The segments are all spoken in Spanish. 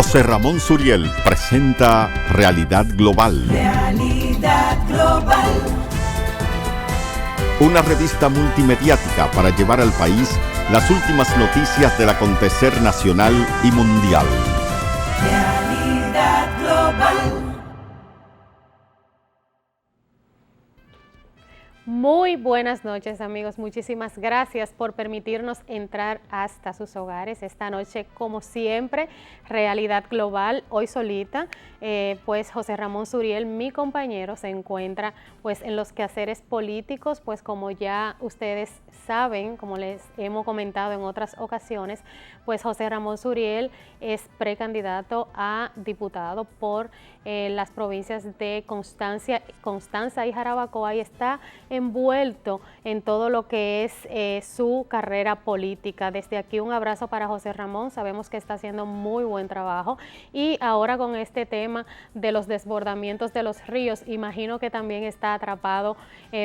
José Ramón Suriel presenta Realidad Global. Realidad Global. Una revista multimediática para llevar al país las últimas noticias del acontecer nacional y mundial. Realidad Global. Muy buenas noches, amigos. Muchísimas gracias por permitirnos entrar hasta sus hogares esta noche, como siempre, Realidad Global, hoy solita. Pues José Ramón Suriel, mi compañero, se encuentra pues en los quehaceres políticos, pues como ya ustedes saben, como les hemos comentado en otras ocasiones, pues José Ramón Suriel es precandidato a diputado por las provincias de Constanza y Jarabacoa, y está envuelto en todo lo que es su carrera política. Desde aquí un abrazo para José Ramón, sabemos que está haciendo muy buen trabajo, y ahora con este tema de los desbordamientos de los ríos, imagino que también está atrapado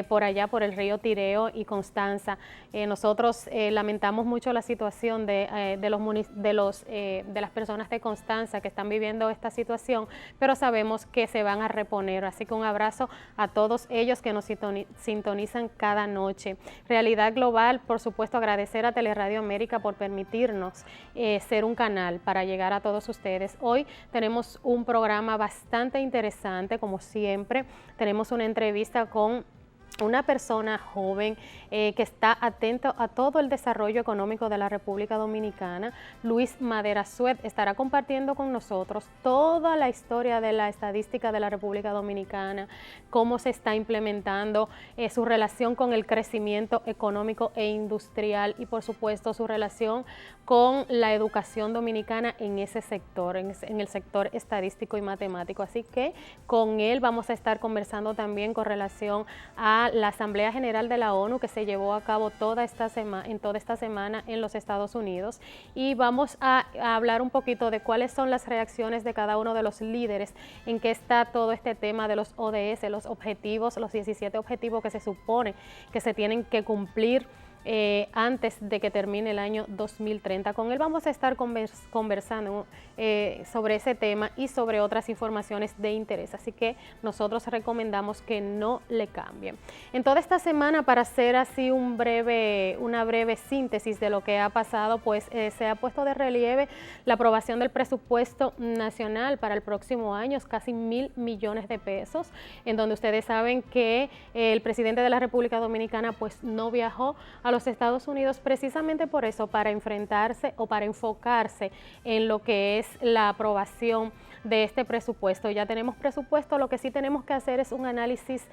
por allá por el río Tireo y Constanza. Nosotros lamentamos mucho la situación de las personas de Constanza que están viviendo esta situación, pero sabemos que se van a reponer, así que un abrazo a todos ellos que nos sintonizan cada noche. Realidad Global, por supuesto, agradecer a Teleradio América por permitirnos ser un canal para llegar a todos ustedes. Hoy tenemos un programa bastante interesante, como siempre. Tenemos una entrevista con una persona joven que está atento a todo el desarrollo económico de la República Dominicana. Luis Madera Suet estará compartiendo con nosotros toda la historia de la estadística de la República Dominicana, cómo se está implementando su relación con el crecimiento económico e industrial, y por supuesto su relación con la educación dominicana en ese sector, en el sector estadístico y matemático. Así que con él vamos a estar conversando también con relación a la Asamblea General de la ONU, que se llevó a cabo toda esta semana en los Estados Unidos, y vamos a hablar un poquito de cuáles son las reacciones de cada uno de los líderes, en qué está todo este tema de los ODS, los objetivos, los 17 objetivos que se supone que se tienen que cumplir antes de que termine el año 2030. Con él vamos a estar conversando sobre ese tema y sobre otras informaciones de interés, así que nosotros recomendamos que no le cambien. En toda esta semana, para hacer así una breve síntesis de lo que ha pasado, pues se ha puesto de relieve la aprobación del presupuesto nacional para el próximo año, casi 1.000 millones de pesos, en donde ustedes saben que el presidente de la República Dominicana pues no viajó a los Estados Unidos precisamente por eso, para enfrentarse o para enfocarse en lo que es la aprobación de este presupuesto. Ya tenemos presupuesto, lo que sí tenemos que hacer es un análisis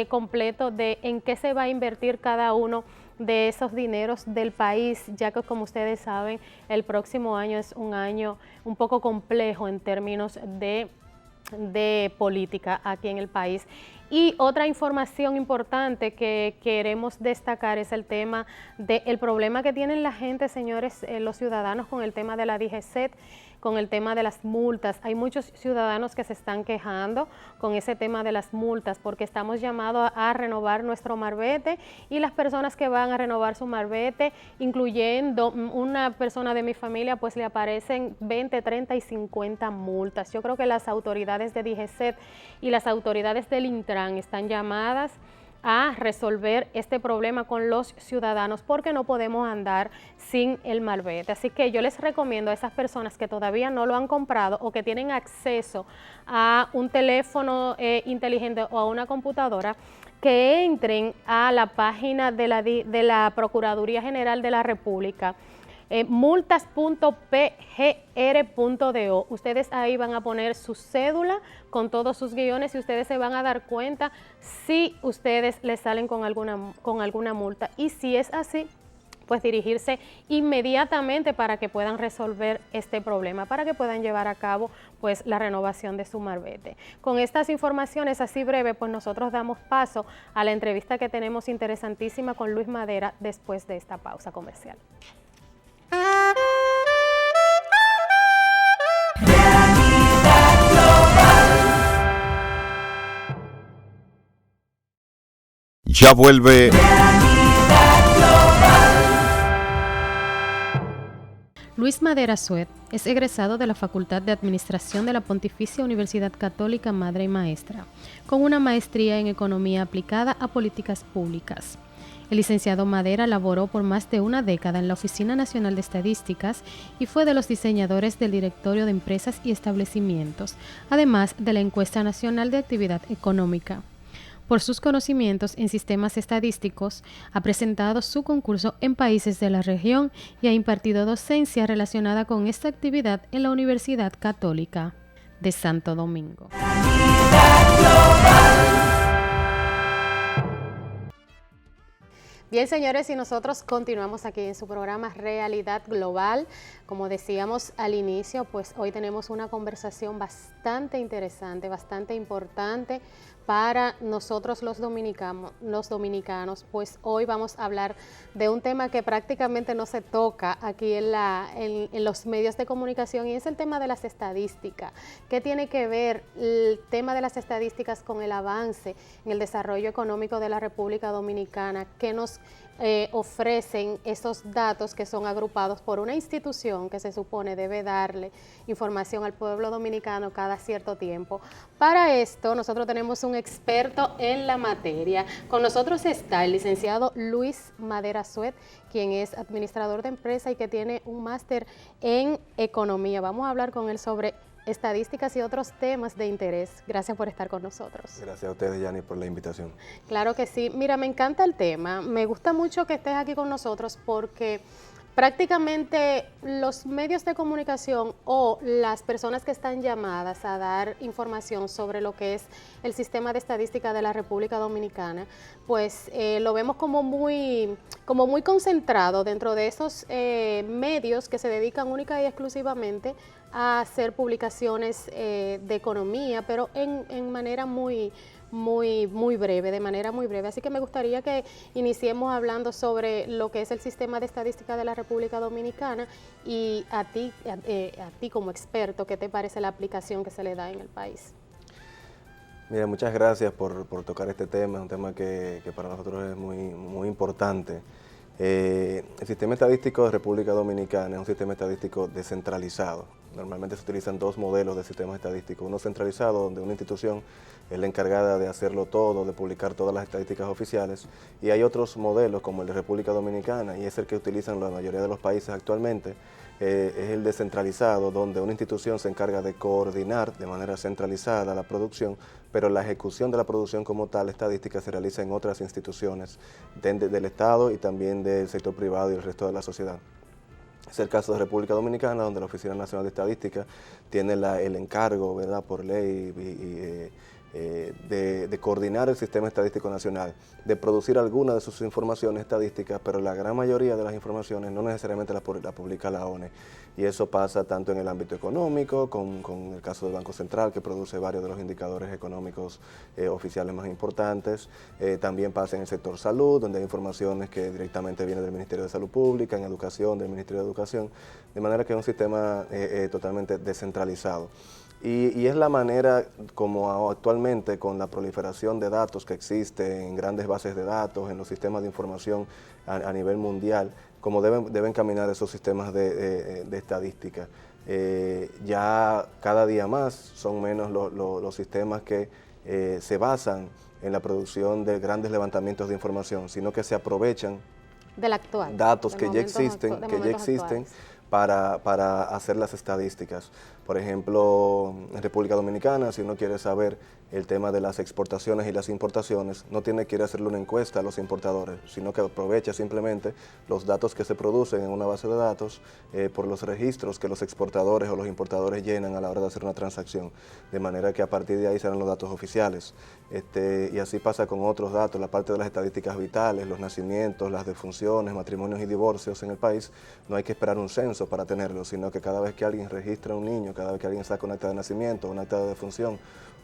completo de en qué se va a invertir cada uno de esos dineros del país, ya que, como ustedes saben, el próximo año es un año un poco complejo en términos de política aquí en el país. Y otra información importante que queremos destacar es el tema del problema que tienen la gente, señores, los ciudadanos, con el tema de la DGCET, con el tema de las multas. Hay muchos ciudadanos que se están quejando con ese tema de las multas, porque estamos llamados a renovar nuestro marbete, y las personas que van a renovar su marbete, incluyendo una persona de mi familia, pues le aparecen 20, 30 y 50 multas. Yo creo que las autoridades de DGCET y las autoridades del Intran están llamadas a resolver este problema con los ciudadanos, porque no podemos andar sin el marbete. Así que yo les recomiendo a esas personas que todavía no lo han comprado o que tienen acceso a un teléfono inteligente o a una computadora, que entren a la página de la Procuraduría General de la República, multas.pgr.do. Ustedes ahí van a poner su cédula con todos sus guiones, y ustedes se van a dar cuenta si ustedes les salen con alguna multa, y si es así, pues dirigirse inmediatamente para que puedan resolver este problema, para que puedan llevar a cabo pues la renovación de su marbete. Con estas informaciones así breve, pues nosotros damos paso a la entrevista que tenemos interesantísima con Luis Madera después de esta pausa comercial. Ya vuelve Luis Madera Suet es egresado de la Facultad de Administración de la Pontificia Universidad Católica Madre y Maestra, con una maestría en Economía aplicada a políticas públicas. El licenciado Madera laboró por más de una década en la Oficina Nacional de Estadísticas y fue de los diseñadores del Directorio de Empresas y Establecimientos, además de la Encuesta Nacional de Actividad Económica. Por sus conocimientos en sistemas estadísticos, ha presentado su concurso en países de la región y ha impartido docencia relacionada con esta actividad en la Universidad Católica de Santo Domingo. Bien, señores, y nosotros continuamos aquí en su programa Realidad Global. Como decíamos al inicio, pues hoy tenemos una conversación bastante interesante, bastante importante para nosotros los dominicanos, pues hoy vamos a hablar de un tema que prácticamente no se toca aquí en los medios de comunicación, y es el tema de las estadísticas. ¿Qué tiene que ver el tema de las estadísticas con el avance en el desarrollo económico de la República Dominicana? ¿Qué nos ofrecen esos datos que son agrupados por una institución que se supone debe darle información al pueblo dominicano cada cierto tiempo? Para esto nosotros tenemos un experto en la materia. Con nosotros está el licenciado Luis Madera Suet, quien es administrador de empresa y que tiene un máster en economía. Vamos a hablar con él sobre estadísticas y otros temas de interés. Gracias por estar con nosotros. Gracias a ustedes, Yani, por la invitación. Claro que sí. Mira, me encanta el tema. Me gusta mucho que estés aquí con nosotros porque prácticamente los medios de comunicación o las personas que están llamadas a dar información sobre lo que es el sistema de estadística de la República Dominicana, pues lo vemos como muy concentrado dentro de esos medios que se dedican única y exclusivamente a hacer publicaciones de economía, pero en manera muy breve, de manera muy breve. Así que me gustaría que iniciemos hablando sobre lo que es el sistema de estadística de la República Dominicana y a ti como experto, ¿qué te parece la aplicación que se le da en el país? Mira, muchas gracias por tocar este tema, es un tema que para nosotros es muy importante. El sistema estadístico de República Dominicana es un sistema estadístico descentralizado. Normalmente se utilizan dos modelos de sistemas estadísticos, uno centralizado, donde una institución es la encargada de hacerlo todo, de publicar todas las estadísticas oficiales, y hay otros modelos como el de República Dominicana, y es el que utilizan la mayoría de los países actualmente. Es el descentralizado, donde una institución se encarga de coordinar de manera centralizada la producción, pero la ejecución de la producción como tal, estadística, se realiza en otras instituciones del Estado y también del sector privado y el resto de la sociedad. Es el caso de República Dominicana, donde la Oficina Nacional de Estadística tiene el encargo, ¿verdad?, por ley de coordinar el sistema estadístico nacional, de producir algunas de sus informaciones estadísticas, pero la gran mayoría de las informaciones no necesariamente la publica la ONE. Y eso pasa tanto en el ámbito económico, con el caso del Banco Central, que produce varios de los indicadores económicos oficiales más importantes. También pasa en el sector salud, donde hay informaciones que directamente vienen del Ministerio de Salud Pública, en educación, del Ministerio de Educación, de manera que es un sistema totalmente descentralizado. Y es la manera como actualmente, con la proliferación de datos que existe en grandes bases de datos, en los sistemas de información a nivel mundial, como deben caminar esos sistemas de estadística. Ya cada día más son menos los sistemas que se basan en la producción de grandes levantamientos de información, sino que se aprovechan del actual, datos que ya existen, para hacer las estadísticas. Por ejemplo, en República Dominicana, si uno quiere saber el tema de las exportaciones y las importaciones, no tiene que ir a hacerle una encuesta a los importadores, sino que aprovecha simplemente los datos que se producen en una base de datos por los registros que los exportadores o los importadores llenan a la hora de hacer una transacción, de manera que a partir de ahí serán los datos oficiales. Y así pasa con otros datos, la parte de las estadísticas vitales, los nacimientos, las defunciones, matrimonios y divorcios en el país. No hay que esperar un censo para tenerlos, sino que cada vez que alguien registra a un niño, cada vez que alguien saca un acta de nacimiento, un acta de defunción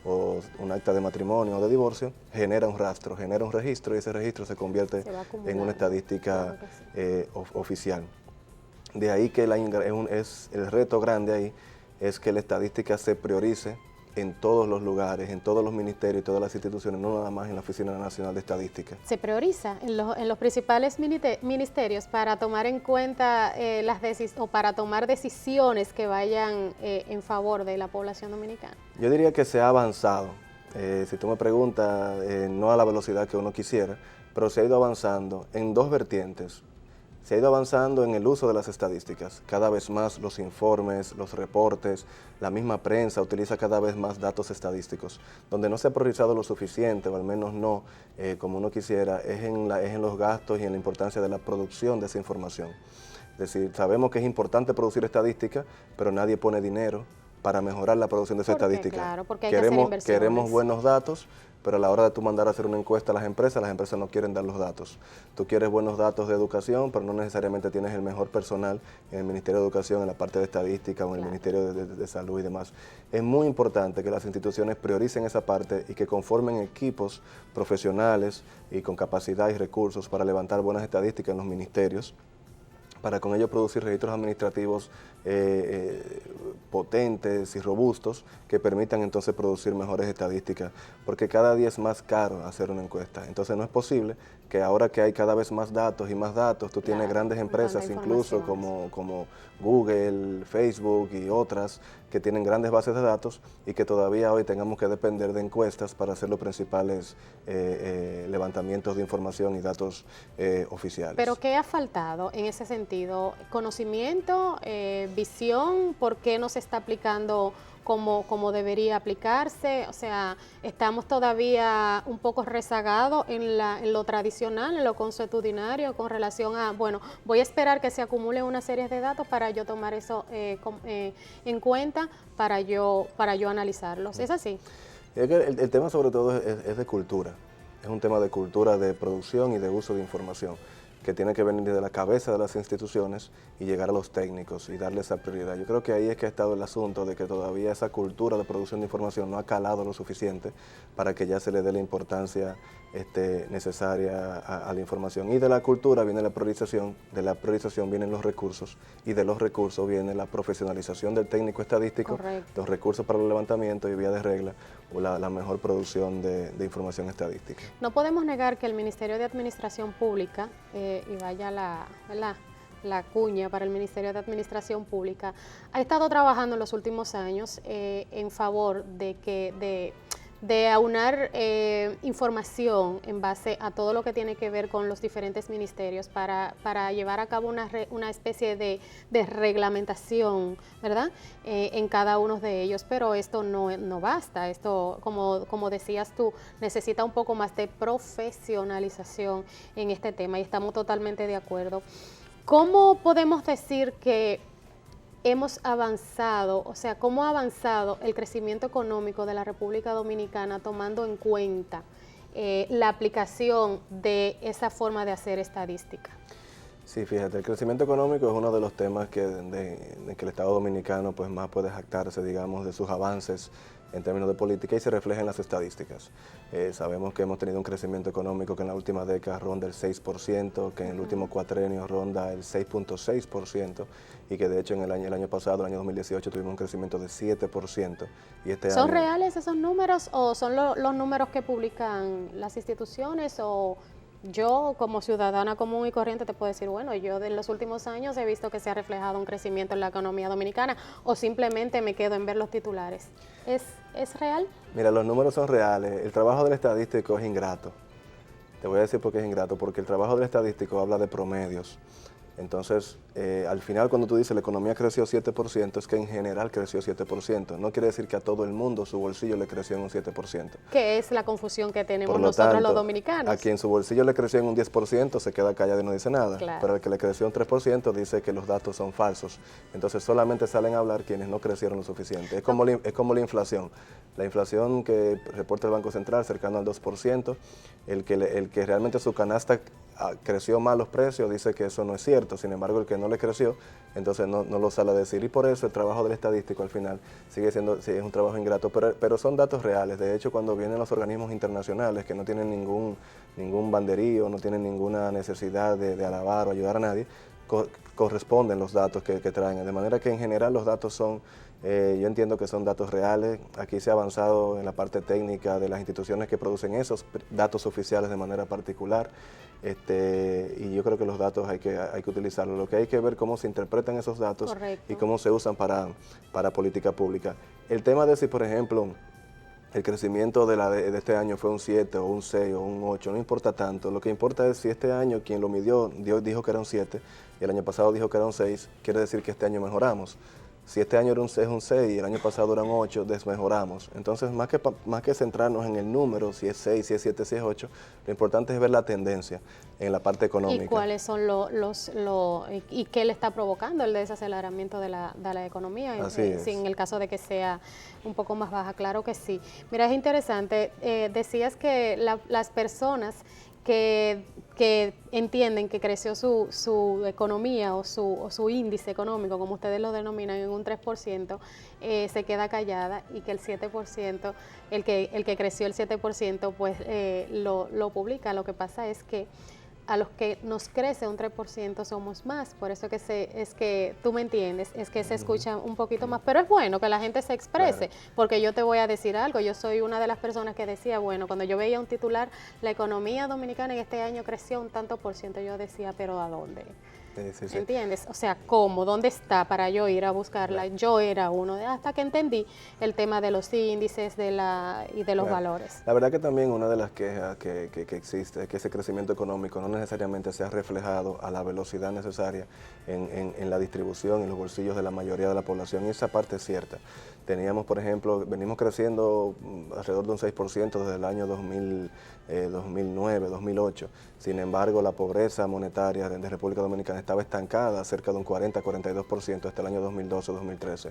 o un acta de matrimonio o de divorcio, genera un rastro, genera un registro, y ese registro se convierte en una estadística oficial. De ahí que el reto grande ahí es que la estadística se priorice en todos los lugares, en todos los ministerios y todas las instituciones, no nada más en la Oficina Nacional de Estadística. Se prioriza en los principales ministerios para tomar en cuenta o para tomar decisiones que vayan en favor de la población dominicana. Yo diría que se ha avanzado. Si tú me preguntas, no a la velocidad que uno quisiera, pero se ha ido avanzando en dos vertientes. Se ha ido avanzando en el uso de las estadísticas. Cada vez más los informes, los reportes, la misma prensa utiliza cada vez más datos estadísticos. Donde no se ha priorizado lo suficiente, o al menos no como uno quisiera, es en los gastos y en la importancia de la producción de esa información. Es decir, sabemos que es importante producir estadística, pero nadie pone dinero para mejorar la producción de esa estadística. Claro, porque hay que hacer inversiones. Queremos buenos datos, pero a la hora de tú mandar a hacer una encuesta a las empresas no quieren dar los datos. Tú quieres buenos datos de educación, pero no necesariamente tienes el mejor personal en el Ministerio de Educación, en la parte de estadística o en el Ministerio de Salud y demás. Es muy importante que las instituciones prioricen esa parte y que conformen equipos profesionales y con capacidad y recursos para levantar buenas estadísticas en los ministerios, para con ello producir registros administrativos potentes y robustos que permitan entonces producir mejores estadísticas, porque cada día es más caro hacer una encuesta. Entonces no es posible que ahora que hay cada vez más datos y más datos, tú tienes grandes empresas incluso como Google, Facebook y otras que tienen grandes bases de datos y que todavía hoy tengamos que depender de encuestas para hacer los principales levantamientos de información y datos oficiales. ¿Pero qué ha faltado en ese sentido? ¿Conocimiento, visión? ¿Por qué no se está aplicando como debería aplicarse? O sea, estamos todavía un poco rezagados en lo tradicional, en lo consuetudinario con relación a, bueno, voy a esperar que se acumule una serie de datos para yo tomar eso en cuenta, para yo analizarlos. ¿Es así? Es que el tema sobre todo es de cultura. Es un tema de cultura, de producción y de uso de información, que tiene que venir de la cabeza de las instituciones y llegar a los técnicos y darle esa prioridad. Yo creo que ahí es que ha estado el asunto de que todavía esa cultura de producción de información no ha calado lo suficiente para que ya se le dé la importancia necesaria a la información. Y de la cultura viene la priorización, de la priorización vienen los recursos y de los recursos viene la profesionalización del técnico estadístico, correcto, los recursos para el levantamiento y vía de regla o la mejor producción de información estadística. No podemos negar que el Ministerio de Administración Pública, y vaya la cuña para el Ministerio de Administración Pública, ha estado trabajando en los últimos años en favor de aunar información en base a todo lo que tiene que ver con los diferentes ministerios para llevar a cabo una especie de reglamentación, ¿verdad? En cada uno de ellos, pero esto no basta. Esto, como decías tú, necesita un poco más de profesionalización en este tema y estamos totalmente de acuerdo. ¿Cómo podemos decir que hemos avanzado, o sea, cómo ha avanzado el crecimiento económico de la República Dominicana tomando en cuenta la aplicación de esa forma de hacer estadística? Sí, fíjate, el crecimiento económico es uno de los temas que el Estado Dominicano pues más puede jactarse, digamos, de sus avances en términos de política y se refleja en las estadísticas. Sabemos que hemos tenido un crecimiento económico que en la última década ronda el 6%, que en el último cuatrenio ronda el 6.6% y que de hecho en el año pasado, el año 2018, tuvimos un crecimiento de 7%. Y ¿Son reales esos números o son los números que publican las instituciones o...? Yo, como ciudadana común y corriente, te puedo decir, bueno, yo de los últimos años he visto que se ha reflejado un crecimiento en la economía dominicana, o simplemente me quedo en ver los titulares. ¿Es real? Mira, los números son reales. El trabajo del estadístico es ingrato. Te voy a decir por qué es ingrato, porque el trabajo del estadístico habla de promedios. Entonces, al final cuando tú dices la economía creció 7%, es que en general creció 7%. No quiere decir que a todo el mundo su bolsillo le creció en un 7%. Que es la confusión que tenemos Por lo nosotros tanto, los dominicanos. A quien su bolsillo le creció en un 10% se queda callado y no dice nada. Claro. Pero al que le creció un 3% dice que los datos son falsos. Entonces solamente salen a hablar quienes no crecieron lo suficiente. Es como la inflación. La inflación que reporta el Banco Central cercano al 2%, el que realmente su canasta creció más los precios dice que eso no es cierto. Sin embargo, el que no le creció, entonces no lo sale a decir. Y por eso el trabajo del estadístico al final sigue siendo, sí, es un trabajo ingrato, pero son datos reales. De hecho, cuando vienen los organismos internacionales que no tienen ningún banderío, no tienen ninguna necesidad de alabar o ayudar a nadie, corresponden los datos que traen. De manera que en general los datos son, yo entiendo que son datos reales. Aquí se ha avanzado en la parte técnica de las instituciones que producen esos datos oficiales de manera particular. Y yo creo que los datos hay que utilizarlos. Lo que hay que ver cómo se interpretan esos datos. Correcto. Y cómo se usan para política pública. El tema de si, por ejemplo, el crecimiento de este año fue un 7 o un 6 o un 8, no importa tanto. Lo que importa es si este año quien lo midió dijo que era un 7 y el año pasado dijo que era un 6, quiere decir que este año mejoramos. Si este año es un 6 y el año pasado era un 8, desmejoramos. Entonces, más que centrarnos en el número, si es 6, si es 7, si es 8, lo importante es ver la tendencia en la parte económica. ¿Y cuáles son y qué le está provocando el desaceleramiento de la economía? Sí, en el caso de que sea un poco más baja, claro que sí. Mira, es interesante, decías que las personas que entienden que creció su economía o su índice económico, como ustedes lo denominan, en un 3%, se queda callada, y que el 7%, el que creció el 7%, pues lo publica. Lo que pasa es que a los que nos crece un 3% somos más, por eso es que tú me entiendes, es que se escucha un poquito más, pero es bueno que la gente se exprese, claro. Porque yo te voy a decir algo, yo soy una de las personas que decía, bueno, cuando yo veía un titular, la economía dominicana en este año creció un tanto por ciento, yo decía, pero ¿a dónde? Sí. ¿Entiendes? O sea, ¿cómo? ¿Dónde está para yo ir a buscarla? Claro. Yo era uno hasta que entendí el tema de los índices y de los valores. La verdad que también una de las quejas que existe es que ese crecimiento económico no necesariamente se ha reflejado a la velocidad necesaria en la distribución, en los bolsillos de la mayoría de la población, y esa parte es cierta. Teníamos, por ejemplo, venimos creciendo alrededor de un 6% desde el año 2009, 2008. Sin embargo, la pobreza monetaria de República Dominicana estaba estancada cerca de un 40-42% hasta el año 2012-2013.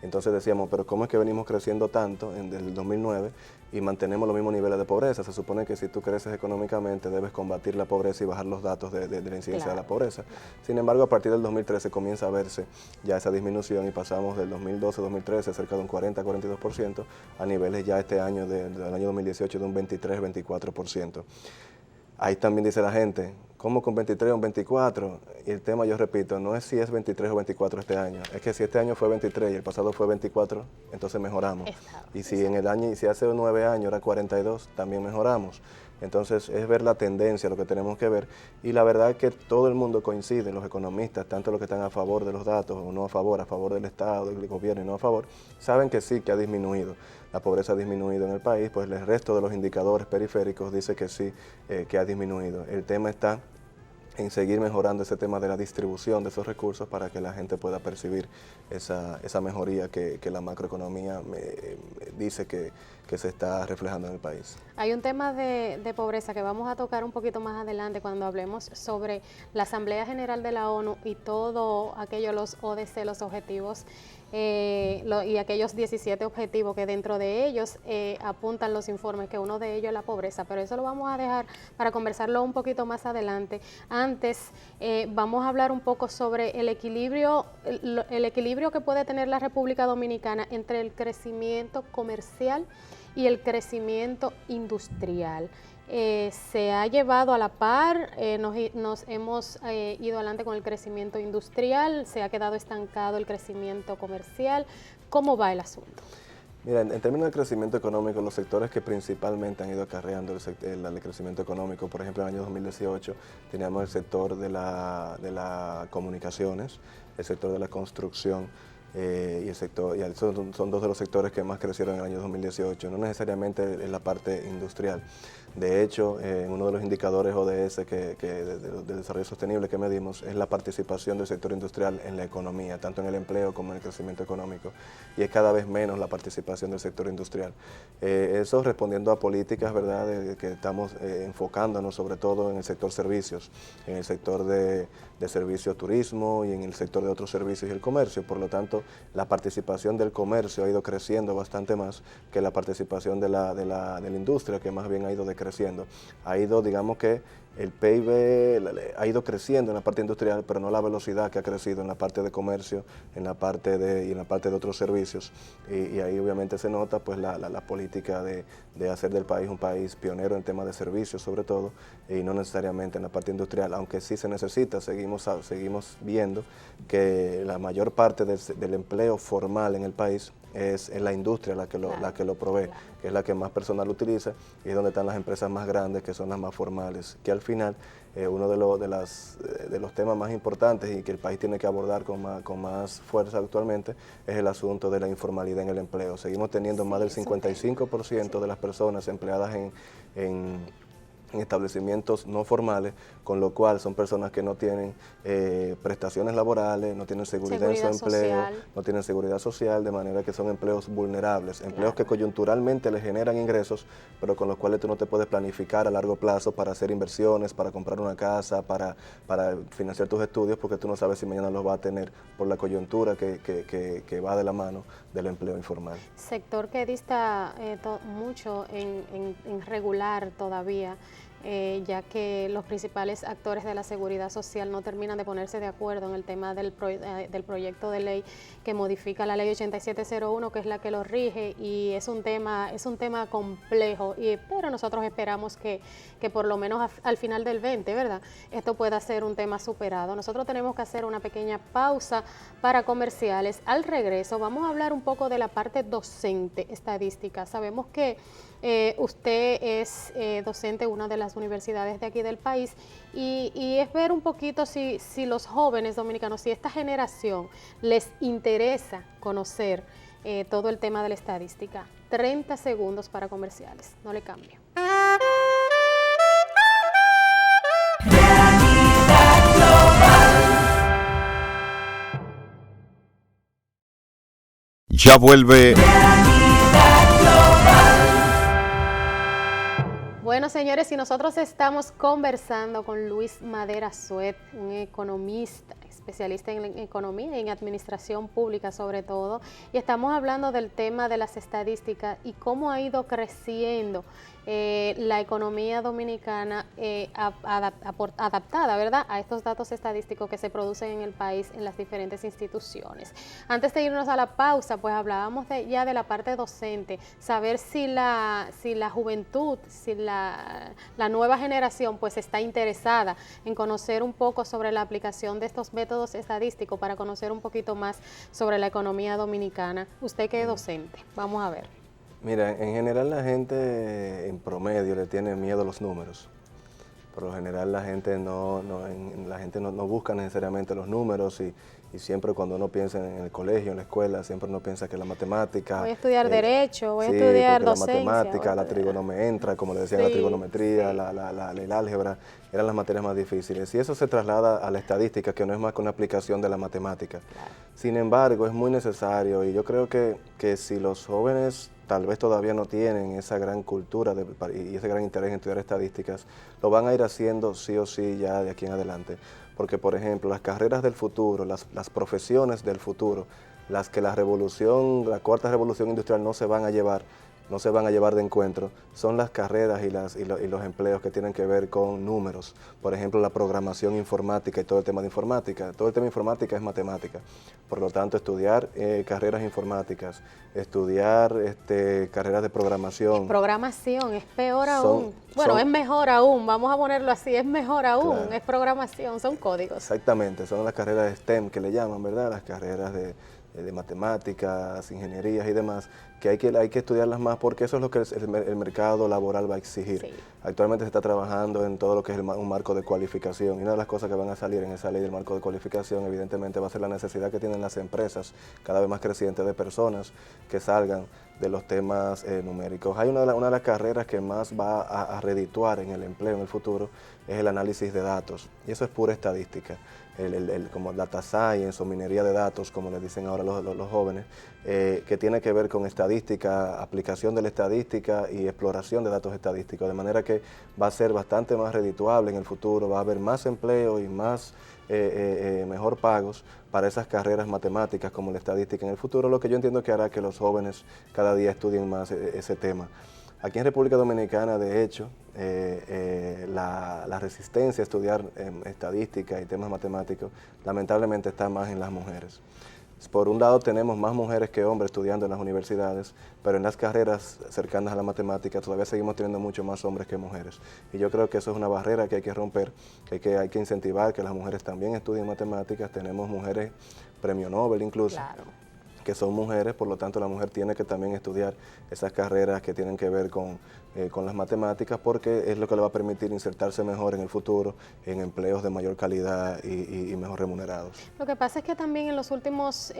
Entonces decíamos, pero ¿cómo es que venimos creciendo tanto desde el 2009 y mantenemos los mismos niveles de pobreza? Se supone que si tú creces económicamente debes combatir la pobreza y bajar los datos de la incidencia de la pobreza. Sin embargo, a partir del 2013 comienza a verse ya esa disminución y pasamos del 2012-2013 cerca de un 40-42% a niveles ya este año, del año 2018, de un 23-24%. Ahí también dice la gente, ¿cómo con 23 o un 24? Y el tema, yo repito, no es si es 23 o 24 este año, es que si este año fue 23 y el pasado fue 24, entonces mejoramos. Y si en el año, y si hace 9 años era 42, también mejoramos. Entonces es ver la tendencia, lo que tenemos que ver, y la verdad es que todo el mundo coincide, los economistas, tanto los que están a favor de los datos o no a favor del Estado, del gobierno y no a favor, saben que sí, que ha disminuido. La pobreza ha disminuido en el país, pues el resto de los indicadores periféricos dice que sí, que ha disminuido. El tema está en seguir mejorando ese tema de la distribución de esos recursos para que la gente pueda percibir esa mejoría que la macroeconomía dice que se está reflejando en el país. Hay un tema de pobreza que vamos a tocar un poquito más adelante cuando hablemos sobre la Asamblea General de la ONU y todo aquello, los ODC, los objetivos, y aquellos 17 objetivos que dentro de ellos apuntan los informes, que uno de ellos es la pobreza, pero eso lo vamos a dejar para conversarlo un poquito más adelante. Antes vamos a hablar un poco sobre el equilibrio que puede tener la República Dominicana entre el crecimiento comercial y el crecimiento industrial. Se ha llevado a la par, nos hemos ido adelante con el crecimiento industrial, se ha quedado estancado el crecimiento comercial. ¿Cómo va el asunto? Mira, en términos de crecimiento económico, los sectores que principalmente han ido acarreando el crecimiento económico, por ejemplo, en el año 2018 teníamos el sector de las comunicaciones, el sector de la construcción, y son dos de los sectores que más crecieron en el año 2018, no necesariamente en la parte industrial. De hecho, en uno de los indicadores ODS de desarrollo sostenible que medimos es la participación del sector industrial en la economía, tanto en el empleo como en el crecimiento económico, y es cada vez menos la participación del sector industrial. Eso respondiendo a políticas, ¿verdad?, que estamos enfocándonos sobre todo en el sector servicios, en el sector de servicios turismo y en el sector de otros servicios y el comercio. Por lo tanto, la participación del comercio ha ido creciendo bastante más que la participación de la industria, que más bien ha ido decreciendo. Ha ido, digamos que, el PIB ha ido creciendo en la parte industrial, pero no la velocidad que ha crecido en la parte de comercio, en la parte de otros servicios. Y ahí obviamente se nota pues la política de hacer del país un país pionero en temas de servicios sobre todo, y no necesariamente en la parte industrial, aunque sí se necesita. Seguimos viendo que la mayor parte del empleo formal en el país es la industria la que lo provee, que es la que más personal utiliza, y es donde están las empresas más grandes, que son las más formales, que al final uno de los temas más importantes y que el país tiene que abordar con más fuerza actualmente es el asunto de la informalidad en el empleo. Seguimos teniendo más del 55% de las personas empleadas en establecimientos no formales, con lo cual son personas que no tienen prestaciones laborales, no tienen seguridad en su empleo, social. No tienen seguridad social, de manera que son empleos vulnerables, empleos que coyunturalmente les generan ingresos, pero con los cuales tú no te puedes planificar a largo plazo para hacer inversiones, para comprar una casa, para financiar tus estudios, porque tú no sabes si mañana los vas a tener por la coyuntura que va de la mano del empleo informal. Sector que dista mucho en regular todavía, ya que los principales actores de la seguridad social no terminan de ponerse de acuerdo en el tema del proyecto de ley que modifica la ley 8701, que es la que lo rige, y es un tema complejo, pero nosotros esperamos que por lo menos al final del 20, ¿verdad?, esto pueda ser un tema superado. Nosotros tenemos que hacer una pequeña pausa para comerciales. Al regreso vamos a hablar un poco de la parte docente estadística. Sabemos que usted es docente en una de las universidades de aquí del país, y es ver un poquito si los jóvenes dominicanos, si esta generación les interesa conocer todo el tema de la estadística. 30 segundos para comerciales, no le cambio. Ya vuelve. Bueno, señores, y nosotros estamos conversando con Luis Madera Suet, un economista, especialista en economía y en administración pública sobre todo, y estamos hablando del tema de las estadísticas y cómo ha ido creciendo la economía dominicana adaptada, ¿verdad?, a estos datos estadísticos que se producen en el país en las diferentes instituciones. Antes de irnos a la pausa, pues hablábamos ya de la parte docente, saber si la juventud, si la nueva generación pues está interesada en conocer un poco sobre la aplicación de estos métodos estadísticos para conocer un poquito más sobre la economía dominicana. Usted que es docente, vamos a ver. Mira, en general la gente en promedio le tiene miedo a los números. Por lo general la gente no busca necesariamente los números, y siempre cuando uno piensa en el colegio, en la escuela, siempre uno piensa que la matemática... Voy a estudiar derecho, voy a estudiar docencia. La matemática, la trigonometría, como le decían, la trigonometría, el álgebra, eran las materias más difíciles. Y eso se traslada a la estadística, que no es más que una aplicación de la matemática. Claro. Sin embargo, es muy necesario, y yo creo que si los jóvenes tal vez todavía no tienen esa gran cultura y ese gran interés en estudiar estadísticas, lo van a ir haciendo sí o sí ya de aquí en adelante. Porque, por ejemplo, las carreras del futuro, las profesiones del futuro, las que la cuarta revolución industrial no se van a llevar de encuentro, son las carreras y los empleos que tienen que ver con números. Por ejemplo, la programación informática y todo el tema de informática. Todo el tema de informática es matemática. Por lo tanto, estudiar carreras informáticas, estudiar carreras de programación. Programación es peor aún. Bueno, es mejor aún, vamos a ponerlo así, es mejor aún, claro. Es programación, son códigos. Exactamente, son las carreras de STEM que le llaman, ¿verdad? Las carreras de matemáticas, ingenierías y demás, que hay que estudiarlas más, porque eso es lo que el mercado laboral va a exigir. Sí. Actualmente se está trabajando en todo lo que es un marco de cualificación, y una de las cosas que van a salir en esa ley del marco de cualificación evidentemente va a ser la necesidad que tienen las empresas cada vez más creciente de personas que salgan de los temas numéricos. Hay una de las carreras que más va a redituar en el empleo en el futuro, es el análisis de datos, y eso es pura estadística. Como data science o minería de datos, como le dicen ahora los jóvenes, que tiene que ver con estadística, aplicación de la estadística y exploración de datos estadísticos, de manera que va a ser bastante más redituable en el futuro, va a haber más empleo y más mejor pagos para esas carreras matemáticas como la estadística en el futuro, lo que yo entiendo que hará que los jóvenes cada día estudien más ese tema. Aquí en República Dominicana, de hecho, la resistencia a estudiar estadística y temas matemáticos, lamentablemente está más en las mujeres. Por un lado tenemos más mujeres que hombres estudiando en las universidades, pero en las carreras cercanas a la matemática todavía seguimos teniendo mucho más hombres que mujeres. Y yo creo que eso es una barrera que hay que romper, que hay que incentivar que las mujeres también estudien matemáticas. Tenemos mujeres premio Nobel incluso. Claro. Que son mujeres, por lo tanto la mujer tiene que también estudiar esas carreras que tienen que ver con las matemáticas, porque es lo que le va a permitir insertarse mejor en el futuro, en empleos de mayor calidad y mejor remunerados. Lo que pasa es que también en los últimos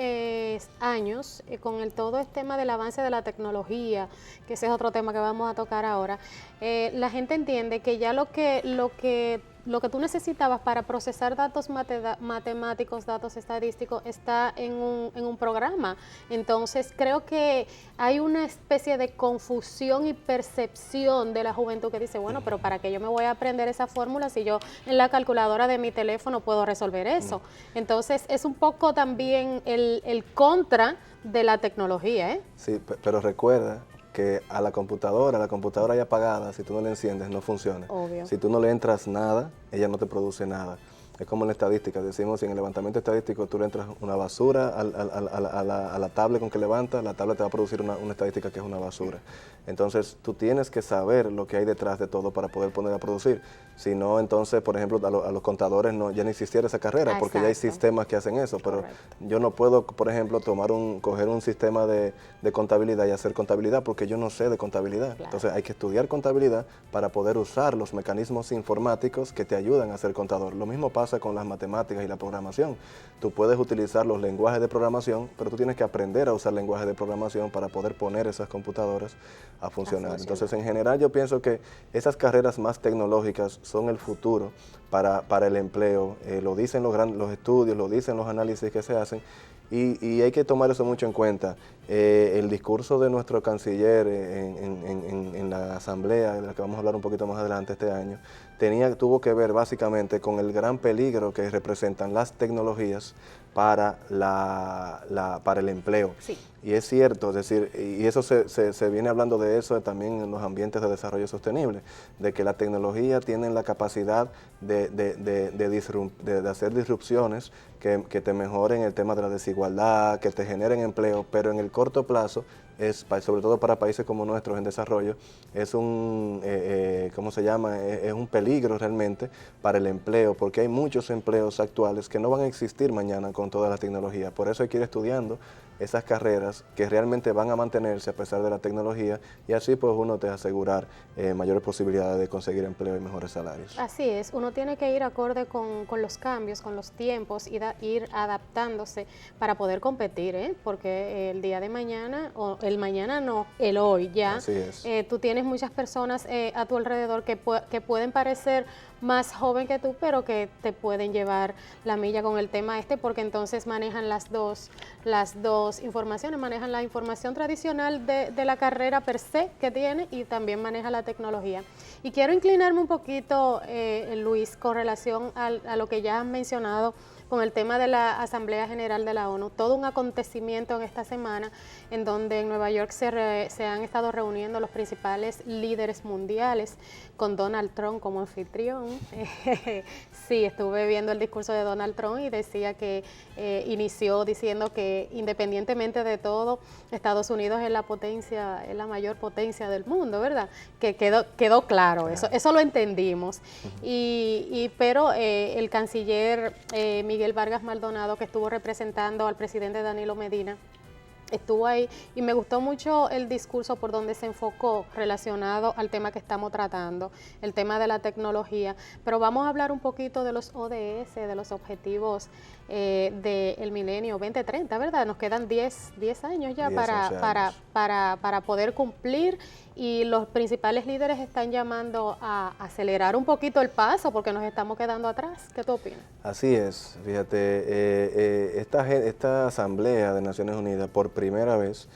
años, con todo este tema del avance de la tecnología, que ese es otro tema que vamos a tocar ahora, la gente entiende que ya lo que tú necesitabas para procesar datos matemáticos, datos estadísticos, está en un programa. Entonces, creo que hay una especie de confusión y percepción de la juventud que dice, bueno, pero ¿para qué yo me voy a aprender esa fórmula si yo en la calculadora de mi teléfono puedo resolver eso? Entonces, es un poco también el contra de la tecnología, ¿eh? Sí, pero recuerda que a la computadora ya apagada, si tú no la enciendes, no funciona. Obvio. Si tú no le entras nada, ella no te produce nada. Es como en la estadística, decimos, si en el levantamiento estadístico tú le entras una basura a la tabla con que levantas, la tabla te va a producir una estadística que es una basura. Entonces, tú tienes que saber lo que hay detrás de todo para poder poner a producir. Si no, entonces, por ejemplo, a los contadores ya no existiera esa carrera, porque ya hay sistemas que hacen eso. Pero yo no puedo, por ejemplo, coger un sistema de contabilidad y hacer contabilidad, porque yo no sé de contabilidad. Claro. Entonces, hay que estudiar contabilidad para poder usar los mecanismos informáticos que te ayudan a ser contador. Lo mismo pasa con las matemáticas y la programación. Tú puedes utilizar los lenguajes de programación, pero tú tienes que aprender a usar lenguajes de programación para poder poner esas computadoras a funcionar. Entonces, en general, yo pienso que esas carreras más tecnológicas son el futuro para el empleo. Lo dicen los estudios, lo dicen los análisis que se hacen, y hay que tomar eso mucho en cuenta. El discurso de nuestro canciller en la asamblea, de la que vamos a hablar un poquito más adelante este año, tuvo que ver básicamente con el gran peligro que representan las tecnologías para el empleo. Sí. Y es cierto, es decir, y eso se viene hablando de eso también en los ambientes de desarrollo sostenible, de que la tecnología tiene la capacidad de hacer disrupciones que te mejoren el tema de la desigualdad, que te generen empleo, pero en el corto plazo, sobre todo para países como nuestros en desarrollo, es ¿cómo se llama? Es un peligro realmente para el empleo, porque hay muchos empleos actuales que no van a existir mañana con toda la tecnología. Por eso hay que ir estudiando esas carreras que realmente van a mantenerse a pesar de la tecnología, y así pues uno te asegurar mayores posibilidades de conseguir empleo y mejores salarios. Así es, uno tiene que ir acorde con los cambios, con los tiempos, ir adaptándose para poder competir, porque el día de mañana, o el mañana no, el hoy ya, así es. Tú tienes muchas personas a tu alrededor que pueden parecer más joven que tú, pero que te pueden llevar la milla con el tema porque entonces manejan las dos informaciones, manejan la información tradicional de la carrera per se que tiene, y también maneja la tecnología. Y quiero inclinarme un poquito, Luis, con relación a lo que ya has mencionado con el tema de la Asamblea General de la ONU, todo un acontecimiento en esta semana en donde en Nueva York se han estado reuniendo los principales líderes mundiales con Donald Trump como anfitrión. Sí, estuve viendo el discurso de Donald Trump y decía que inició diciendo que independientemente de todo, Estados Unidos es la mayor potencia del mundo, ¿verdad? Que quedó claro, eso lo entendimos. Pero el canciller Miguel Vargas Maldonado, que estuvo representando al presidente Danilo Medina, estuvo ahí y me gustó mucho el discurso por donde se enfocó relacionado al tema que estamos tratando, el tema de la tecnología. Pero vamos a hablar un poquito de los ODS, de los objetivos del milenio 2030, ¿verdad? Nos quedan 10 años ya para poder cumplir, y los principales líderes están llamando a acelerar un poquito el paso porque nos estamos quedando atrás. ¿Qué tú opinas? Así es, fíjate, esta Asamblea de Naciones Unidas por primera vez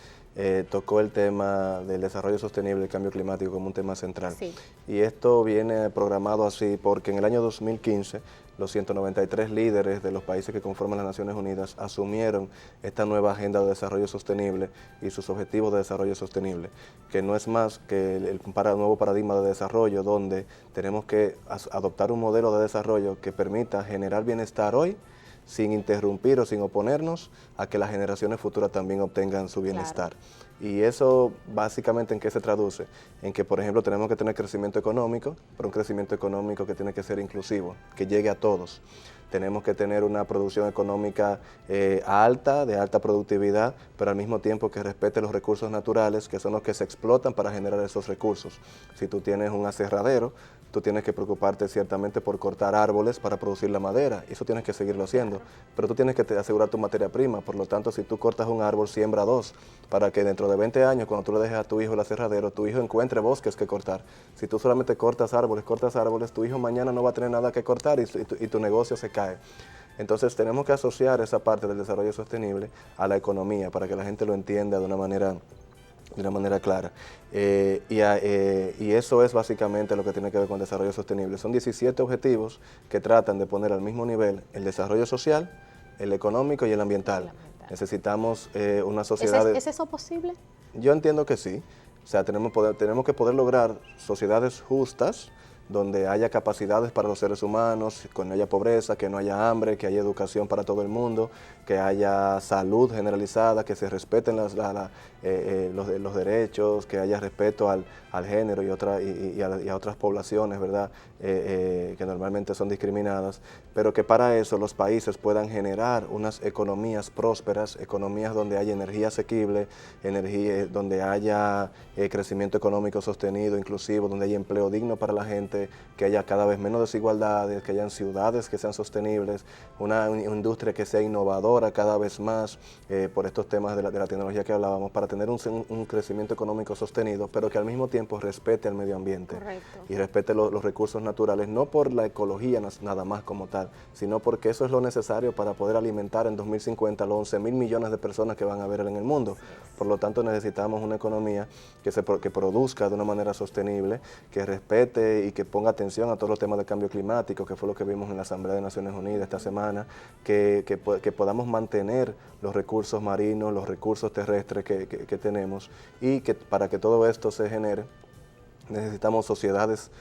tocó el tema del desarrollo sostenible y el cambio climático como un tema central. Sí. Y esto viene programado así porque en el año 2015 los 193 líderes de los países que conforman las Naciones Unidas asumieron esta nueva agenda de desarrollo sostenible y sus objetivos de desarrollo sostenible, que no es más que el nuevo paradigma de desarrollo, donde tenemos que adoptar un modelo de desarrollo que permita generar bienestar hoy, sin interrumpir o sin oponernos a que las generaciones futuras también obtengan su bienestar. Claro. Y eso básicamente ¿en qué se traduce? En que, por ejemplo, tenemos que tener crecimiento económico, pero un crecimiento económico que tiene que ser inclusivo, que llegue a todos. Tenemos que tener una producción económica alta, de alta productividad, pero al mismo tiempo que respete los recursos naturales, que son los que se explotan para generar esos recursos. Si tú tienes un aserradero, tú tienes que preocuparte ciertamente por cortar árboles para producir la madera, eso tienes que seguirlo haciendo, pero tú tienes que asegurar tu materia prima, por lo tanto, si tú cortas un árbol, siembra dos, para que dentro de 20 años, cuando tú le dejes a tu hijo el aserradero, tu hijo encuentre bosques que cortar. Si tú solamente cortas árboles, tu hijo mañana no va a tener nada que cortar y tu negocio se cae. Entonces tenemos que asociar esa parte del desarrollo sostenible a la economía, para que la gente lo entienda de una manera clara. Y eso es básicamente lo que tiene que ver con desarrollo sostenible. Son 17 objetivos que tratan de poner al mismo nivel el desarrollo social, el económico y el ambiental. Necesitamos una sociedad... ¿Es eso posible? Yo entiendo que sí. O sea, tenemos que poder lograr sociedades justas, donde haya capacidades para los seres humanos, que no haya pobreza, que no haya hambre, que haya educación para todo el mundo, que haya salud generalizada, que se respeten los derechos, que haya respeto al género y a otras poblaciones, ¿verdad? Que normalmente son discriminadas, pero que para eso los países puedan generar unas economías prósperas, economías donde haya energía asequible, donde haya crecimiento económico sostenido, inclusivo, donde haya empleo digno para la gente, que haya cada vez menos desigualdades, que hayan ciudades que sean sostenibles, una industria que sea innovadora cada vez más por estos temas de la tecnología que hablábamos, para tener un crecimiento económico sostenido, pero que al mismo tiempo respete al medio ambiente. Correcto. Y respete los recursos naturales, no por la ecología nada más como tal, sino porque eso es lo necesario para poder alimentar en 2050 los 11.000 millones de personas que van a haber en el mundo. Por lo tanto, necesitamos una economía que produzca de una manera sostenible, que respete y que ponga atención a todos los temas del cambio climático, que fue lo que vimos en la Asamblea de Naciones Unidas esta semana, que podamos mantener los recursos marinos, los recursos terrestres que tenemos, y que para que todo esto se genere, necesitamos sociedades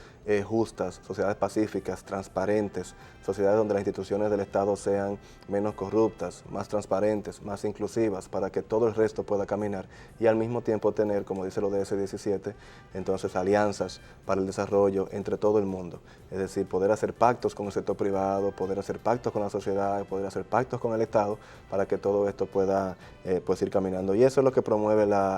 justas, sociedades pacíficas, transparentes, sociedades donde las instituciones del Estado sean menos corruptas, más transparentes, más inclusivas, para que todo el resto pueda caminar, y al mismo tiempo tener, como dice el ODS 17, entonces alianzas para el desarrollo entre todo el mundo. Es decir, poder hacer pactos con el sector privado, poder hacer pactos con la sociedad, poder hacer pactos con el Estado, para que todo esto pueda pues ir caminando. Y eso es lo que promueve la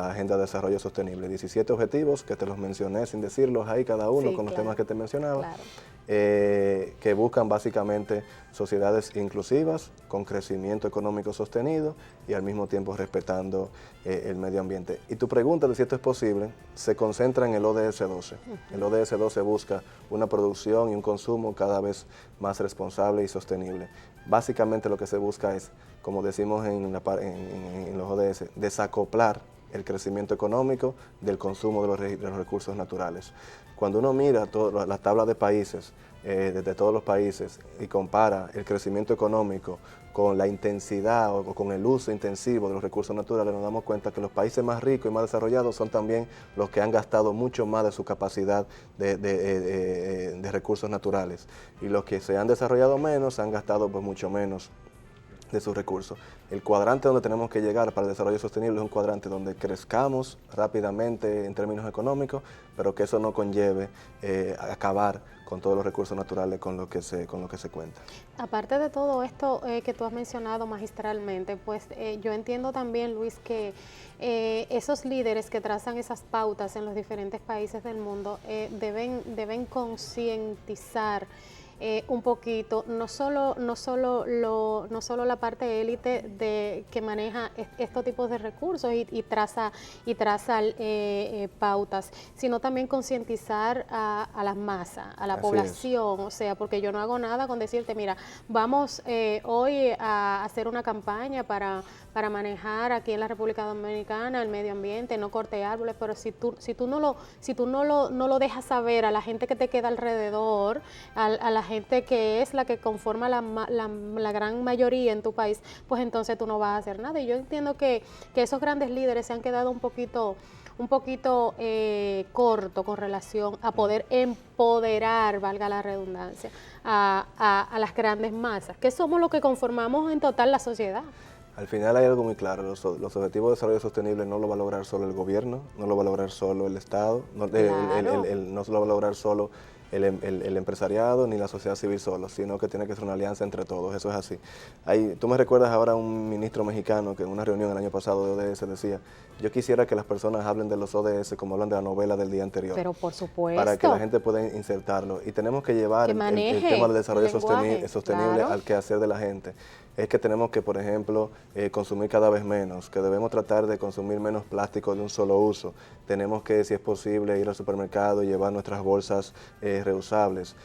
Agenda de Desarrollo Sostenible. 17 objetivos, que te los mencioné sin decirlos ahí cada uno, sí, con los temas que te mencionaba, claro. Que buscan básicamente sociedades inclusivas, con crecimiento económico sostenido y al mismo tiempo respetando el medio ambiente. Y tu pregunta de si esto es posible se concentra en el ODS 12. El ODS 12 busca una producción y un consumo cada vez más responsable y sostenible. Básicamente lo que se busca es, como decimos en los ODS, desacoplar el crecimiento económico del consumo de los recursos naturales. Cuando uno mira las tablas de países, de todos los países, y compara el crecimiento económico con la intensidad o con el uso intensivo de los recursos naturales, nos damos cuenta que los países más ricos y más desarrollados son también los que han gastado mucho más de su capacidad de recursos naturales. Y los que se han desarrollado menos han gastado pues mucho menos de sus recursos. El cuadrante donde tenemos que llegar para el desarrollo sostenible es un cuadrante donde crezcamos rápidamente en términos económicos, pero que eso no conlleve acabar con todos los recursos naturales con lo que se cuenta. Aparte de todo esto que tú has mencionado magistralmente, pues yo entiendo también, Luis, que esos líderes que trazan esas pautas en los diferentes países del mundo deben concientizar un poquito, no solo la parte élite que maneja estos tipos de recursos y traza pautas, sino también concientizar a las masas, a la población. O sea, porque yo no hago nada con decirte, mira, vamos hoy a hacer una campaña para manejar aquí en la República Dominicana el medio ambiente, no corte árboles, pero si tú no lo dejas saber a la gente que te queda alrededor, a la la gente que es la que conforma la gran mayoría en tu país, pues entonces tú no vas a hacer nada. Y yo entiendo que esos grandes líderes se han quedado un poquito corto con relación a poder empoderar, valga la redundancia, a las grandes masas, que somos los que conformamos en total la sociedad. Al final hay algo muy claro, los objetivos de desarrollo sostenible no lo va a lograr solo el gobierno, no lo va a lograr solo el Estado, no lo va a lograr solo el empresariado ni la sociedad civil solo, sino que tiene que ser una alianza entre todos, eso es así. Tú me recuerdas ahora un ministro mexicano que en una reunión el año pasado de ODS decía, yo quisiera que las personas hablen de los ODS como hablan de la novela del día anterior. Pero por supuesto. Para que la gente pueda insertarlo. Y tenemos que llevar el tema del desarrollo sostenible claro, al quehacer de la gente. Es que tenemos que, por ejemplo, consumir cada vez menos, que debemos tratar de consumir menos plástico de un solo uso. Tenemos que, si es posible, ir al supermercado y llevar nuestras bolsas reusables.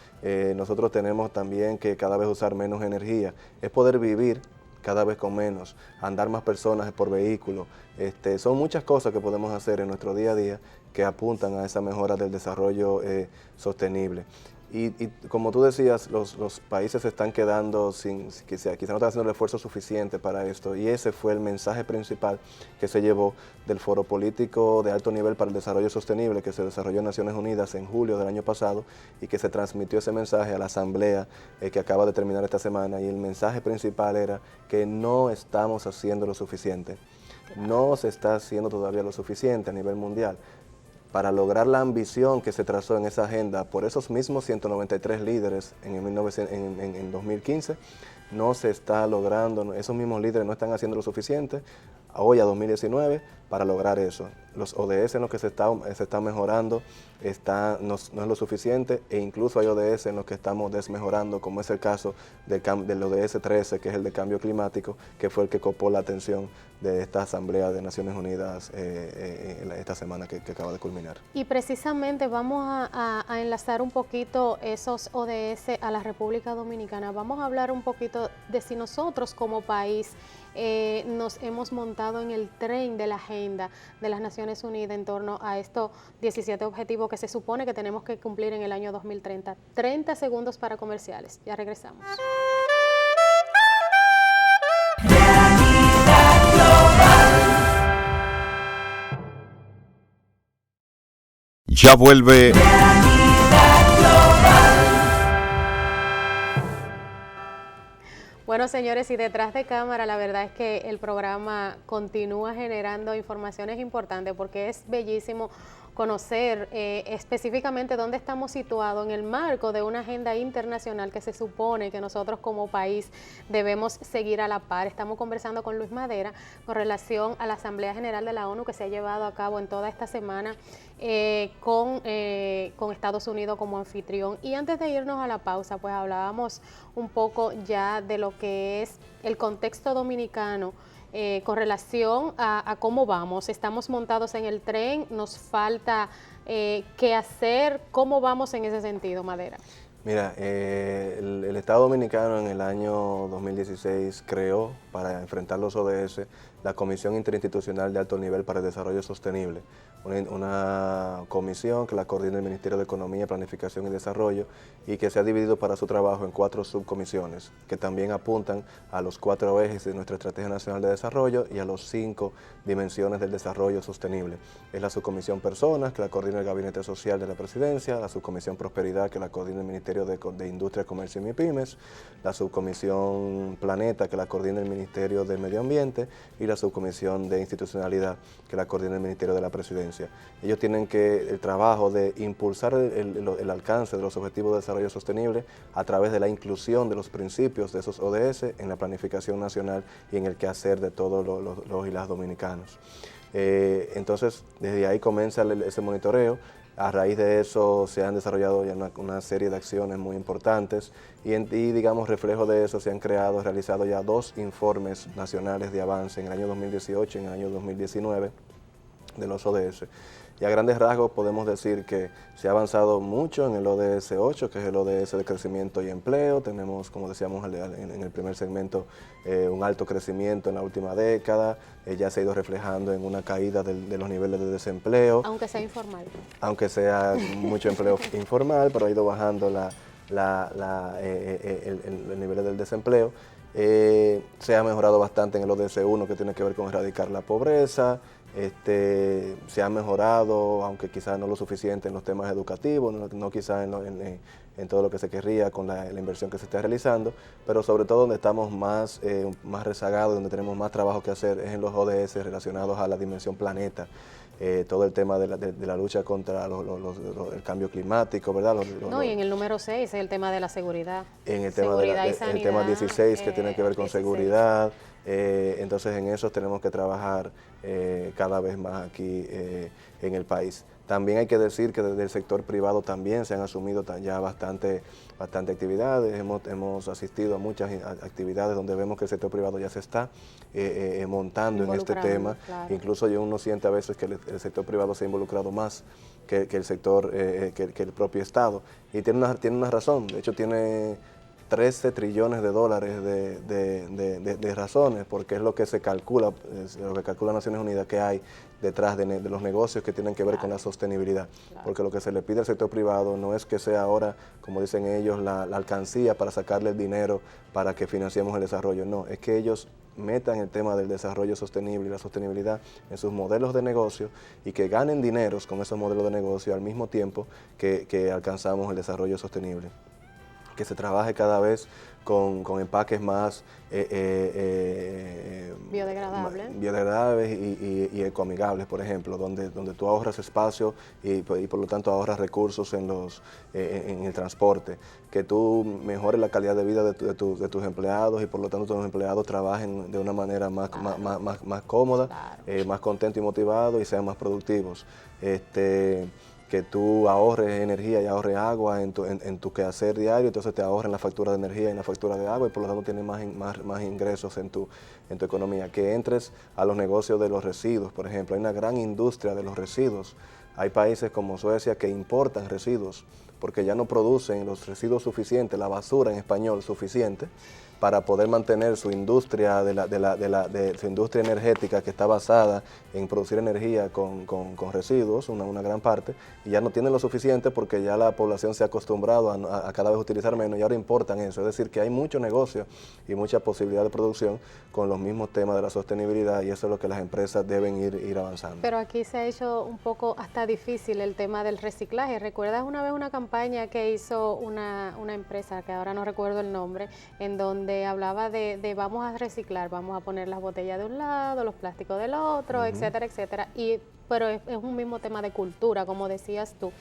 Nosotros tenemos también que cada vez usar menos energía. Es poder vivir cada vez con menos, andar más personas por vehículo. Son muchas cosas que podemos hacer en nuestro día a día que apuntan a esa mejora del desarrollo sostenible. Y como tú decías, los países se están quedando quizá no están haciendo el esfuerzo suficiente para esto, y ese fue el mensaje principal que se llevó del Foro Político de Alto Nivel para el Desarrollo Sostenible que se desarrolló en Naciones Unidas en julio del año pasado, y que se transmitió ese mensaje a la Asamblea que acaba de terminar esta semana, y el mensaje principal era que no estamos haciendo lo suficiente, no se está haciendo todavía lo suficiente a nivel mundial para lograr la ambición que se trazó en esa agenda por esos mismos 193 líderes en 2015, no se está logrando, esos mismos líderes no están haciendo lo suficiente hoy a 2019 para lograr eso. Los ODS en los que se está mejorando no es lo suficiente, e incluso hay ODS en los que estamos desmejorando, como es el caso del ODS 13, que es el de cambio climático, que fue el que copó la atención de esta Asamblea de Naciones Unidas esta semana que acaba de culminar. Y precisamente vamos a enlazar un poquito esos ODS a la República Dominicana. Vamos a hablar un poquito de si nosotros como país nos hemos montado en el tren de la agenda de las Naciones Unidas en torno a estos 17 objetivos que se supone que tenemos que cumplir en el año 2030. 30 segundos para comerciales. Ya regresamos. Ya vuelve Bueno, señores, y detrás de cámara, la verdad es que el programa continúa generando informaciones importantes, porque es bellísimo conocer específicamente dónde estamos situados en el marco de una agenda internacional que se supone que nosotros como país debemos seguir a la par. Estamos conversando con Luis Madera con relación a la Asamblea General de la ONU que se ha llevado a cabo en toda esta semana con Estados Unidos como anfitrión. Y antes de irnos a la pausa, pues hablábamos un poco ya de lo que es el contexto dominicano con relación a cómo vamos. Estamos montados en el tren, nos falta qué hacer. ¿Cómo vamos en ese sentido, Madera? Mira, el Estado Dominicano en el año 2016 creó, para enfrentar los ODS, la Comisión Interinstitucional de Alto Nivel para el Desarrollo Sostenible, una comisión que la coordina el Ministerio de Economía, Planificación y Desarrollo, y que se ha dividido para su trabajo en 4 subcomisiones, que también apuntan a los 4 ejes de nuestra Estrategia Nacional de Desarrollo y a los 5 dimensiones del desarrollo sostenible. Es la subcomisión Personas, que la coordina el Gabinete Social de la Presidencia, la subcomisión Prosperidad, que la coordina el Ministerio de Industria, Comercio y MIPYMES, la subcomisión Planeta, que la coordina el Ministerio de Medio Ambiente, y la subcomisión de Institucionalidad, que la coordina el Ministerio de la Presidencia. Ellos tienen el trabajo de impulsar el alcance de los Objetivos de Desarrollo Sostenible a través de la inclusión de los principios de esos ODS en la planificación nacional y en el quehacer de todos los y las dominicanos. Entonces, desde ahí comienza ese monitoreo. A raíz de eso se han desarrollado ya una serie de acciones muy importantes y digamos, reflejo de eso se han realizado ya 2 informes nacionales de avance en el año 2018 y en el año 2019 de los ODS. Y a grandes rasgos podemos decir que se ha avanzado mucho en el ODS 8, que es el ODS de crecimiento y empleo. Tenemos, como decíamos en el primer segmento, un alto crecimiento en la última década. Ya se ha ido reflejando en una caída de los niveles de desempleo. Aunque sea informal. Aunque sea mucho empleo informal, pero ha ido bajando el nivel del desempleo. Se ha mejorado bastante en el ODS 1, que tiene que ver con erradicar la pobreza. Se ha mejorado, aunque quizás no lo suficiente en los temas educativos, no quizás en todo lo que se querría con la inversión que se está realizando, pero sobre todo donde estamos más rezagados, donde tenemos más trabajo que hacer es en los ODS relacionados a la dimensión planeta. Todo el tema de la lucha contra el cambio climático, ¿verdad? Y en el número 6 es el tema de la seguridad. En el tema, el tema 16 que tiene que ver con 16. Seguridad. Entonces en eso tenemos que trabajar cada vez más aquí en el país. También hay que decir que desde el sector privado también se han asumido ya bastante actividades. Hemos asistido a muchas actividades donde vemos que el sector privado ya se está montando en este tema. Claro. Incluso uno siente a veces que el sector privado se ha involucrado más que el sector, que el propio Estado. Y tiene una razón. De hecho, tiene 13 trillones de dólares de razones, porque es lo que se calcula, lo que calcula Naciones Unidas que hay detrás de los negocios que tienen que ver con la sostenibilidad. Porque lo que se le pide al sector privado no es que sea ahora, como dicen ellos, la alcancía para sacarle el dinero para que financiemos el desarrollo. No, es que ellos metan el tema del desarrollo sostenible y la sostenibilidad en sus modelos de negocio y que ganen dineros con esos modelos de negocio al mismo tiempo que alcanzamos el desarrollo sostenible. Que se trabaje cada vez con empaques más biodegradables y ecoamigables, por ejemplo, donde tú ahorras espacio y por lo tanto ahorras recursos en el transporte, que tú mejores la calidad de vida de tus empleados y por lo tanto tus empleados trabajen de una manera más cómoda, más contento y motivado y sean más productivos. Que tú ahorres energía y ahorres agua en tu quehacer diario, entonces te ahorren la factura de energía y la factura de agua y por lo tanto tienes más ingresos en tu economía. Que entres a los negocios de los residuos, por ejemplo, hay una gran industria de los residuos. Hay países como Suecia que importan residuos porque ya no producen los residuos suficientes, la basura en español suficiente, para poder mantener su industria su industria energética que está basada en producir energía con residuos, una gran parte, y ya no tienen lo suficiente porque ya la población se ha acostumbrado a cada vez utilizar menos y ahora importan eso. Es decir, que hay mucho negocio y mucha posibilidad de producción con los mismos temas de la sostenibilidad y eso es lo que las empresas deben ir avanzando. Pero aquí se ha hecho un poco hasta difícil el tema del reciclaje. ¿Recuerdas una vez una campaña que hizo una empresa, que ahora no recuerdo el nombre, en donde hablaba de vamos a reciclar, vamos a poner las botellas de un lado, los plásticos del otro, etcétera, etcétera? Pero es un mismo tema de cultura, como decías tú.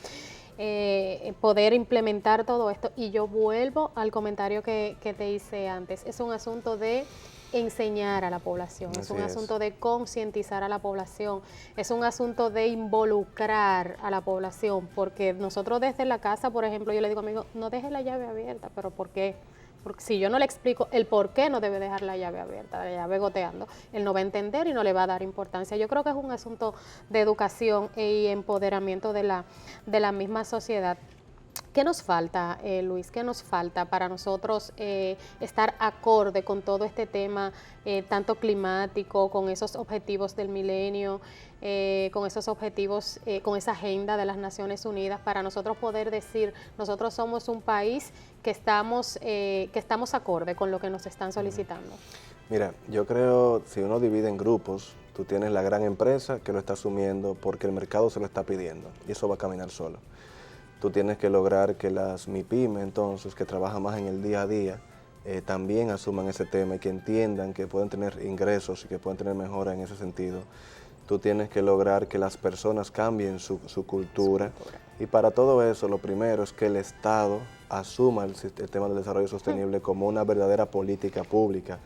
Poder implementar todo esto, y yo vuelvo al comentario que te hice antes, es un asunto de enseñar a la población, es un asunto de concientizar a la población, es un asunto de involucrar a la población, porque nosotros desde la casa, por ejemplo, yo le digo a mi hijo, no deje la llave abierta, pero ¿por qué? Porque si yo no le explico el por qué no debe dejar la llave abierta, la llave goteando, él no va a entender y no le va a dar importancia. Yo creo que es un asunto de educación y empoderamiento de la misma sociedad. ¿Qué nos falta, Luis? ¿Qué nos falta para nosotros estar acorde con todo este tema, tanto climático, con esos objetivos del milenio, con esos objetivos, con esa agenda de las Naciones Unidas, para nosotros poder decir, nosotros somos un país que estamos acorde con lo que nos están solicitando? Mira, yo creo, si uno divide en grupos, tú tienes la gran empresa que lo está asumiendo porque el mercado se lo está pidiendo y eso va a caminar solo. Tú tienes que lograr que las MIPYME, entonces, que trabajan más en el día a día, también asuman ese tema y que entiendan que pueden tener ingresos y que pueden tener mejora en ese sentido. Tú tienes que lograr que las personas cambien su cultura. Y para todo eso, lo primero es que el Estado asuma el tema del desarrollo sostenible como una verdadera política pública.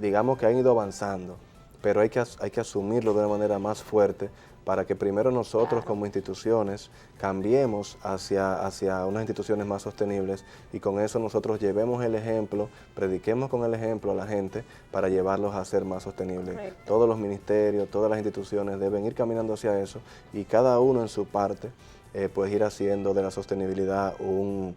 Digamos que han ido avanzando, pero hay que asumirlo de una manera más fuerte para que primero nosotros como instituciones cambiemos hacia unas instituciones más sostenibles y con eso nosotros llevemos el ejemplo, prediquemos con el ejemplo a la gente para llevarlos a ser más sostenibles. Correcto. Todos los ministerios, todas las instituciones deben ir caminando hacia eso y cada uno en su parte pues ir haciendo de la sostenibilidad un